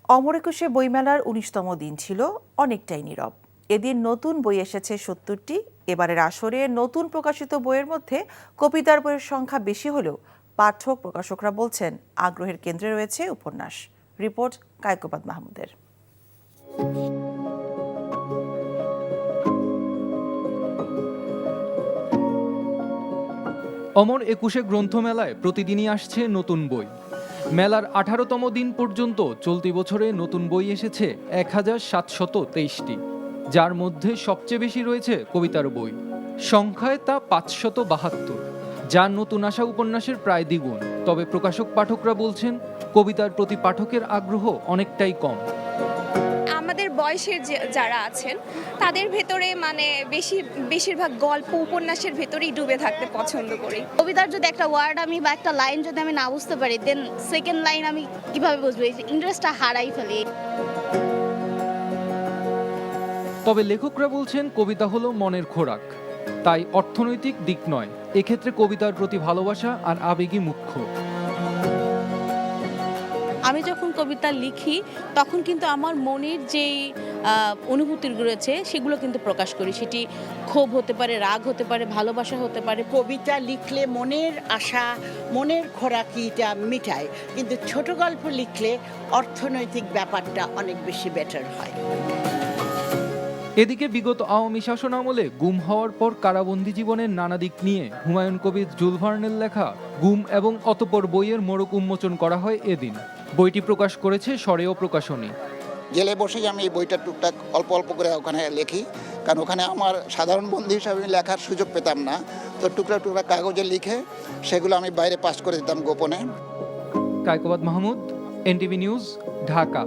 অমর একুশে বইমেলার ১৯তম দিন ছিল অনেকটাই নীরব। এদিন নতুন বই এসেছে ৭০টি। এবারের আসরে নতুন প্রকাশিত বইয়ের মধ্যে কবিতার বইয়ের সংখ্যা বেশি হলেও পাঠক প্রকাশকরা বলছেন আগ্রহের কেন্দ্রে রয়েছে উপন্যাস। রিপোর্ট কায়কোবাদ মাহমুদের। অমর একুশে গ্রন্থমেলায় প্রতিদিনই আসছে নতুন বই। মেলার ১৮তম দিন পর্যন্ত চলতি বছরে নতুন বই এসেছে ১,৭২৩টি, যার মধ্যে সবচেয়ে বেশি রয়েছে কবিতার বই। সংখ্যায় তা ৫৭২, যা নতুন আসা উপন্যাসের প্রায় দ্বিগুণ। তবে প্রকাশক পাঠকরা বলছেন কবিতার প্রতি পাঠকের আগ্রহ অনেকটাই কম। আমাদের বয়সের যারা আছেন তাদের ভেতরে বেশিরভাগ গল্প উপন্যাসের ভেতরেই ডুবে থাকতে পছন্দ করি। কবিতার যদি একটা ওয়ার্ড আমি বা একটা লাইন যদি আমি না বুঝতে পারি, দেন সেকেন্ড লাইন আমি কিভাবে বুঝবো? এই ইন্টারেস্টটা হারাই ফেলি। তবে লেখকরা বলছেন কবিতা হলো মনের খোরাক, তাই অর্থনৈতিক দিক নয়। এক্ষেত্রে কবিতার প্রতি ভালোবাসা আর আবেগই মুখ্য। আমি যখন কবিতা লিখি তখন কিন্তু আমার মনের যেই অনুভূতি রয়েছে সেগুলো কিন্তু প্রকাশ করি। সেটি ক্ষোভ হতে পারে, রাগ হতে পারে, ভালোবাসা হতে পারে। কবিতা লিখলে মনের আশা, মনের খোরাকিটা মিটায়, কিন্তু ছোট গল্প লিখলে অর্থনৈতিক ব্যাপারটা অনেক বেশি বেটার হয়। এদিকে বিগত আওয়ামী শাসনামলে গুম হওয়ার পর কারাবন্দী জীবনের নানা দিক নিয়ে হুমায়ুন কবির জুল ভার্নের লেখা গুম এবং অতঃপর বইয়ের মোড়ক উন্মোচন করা হয় এদিন। বইটি প্রকাশ করেছে সরেও প্রকাশনী। জেলে বসেই আমি এই বইটা টুকটাক অল্প অল্প করে ওখানে লিখি, কারণ ওখানে আমার সাধারণ বন্দী হিসাবে লেখার সুযোগ পেতাম না। তো টুকরা টুকরা কাগজে লিখে সেগুলো আমি বাইরে পাস করে দিতাম গোপনে। Kaykobad Mahmud, NTV news, Dhaka.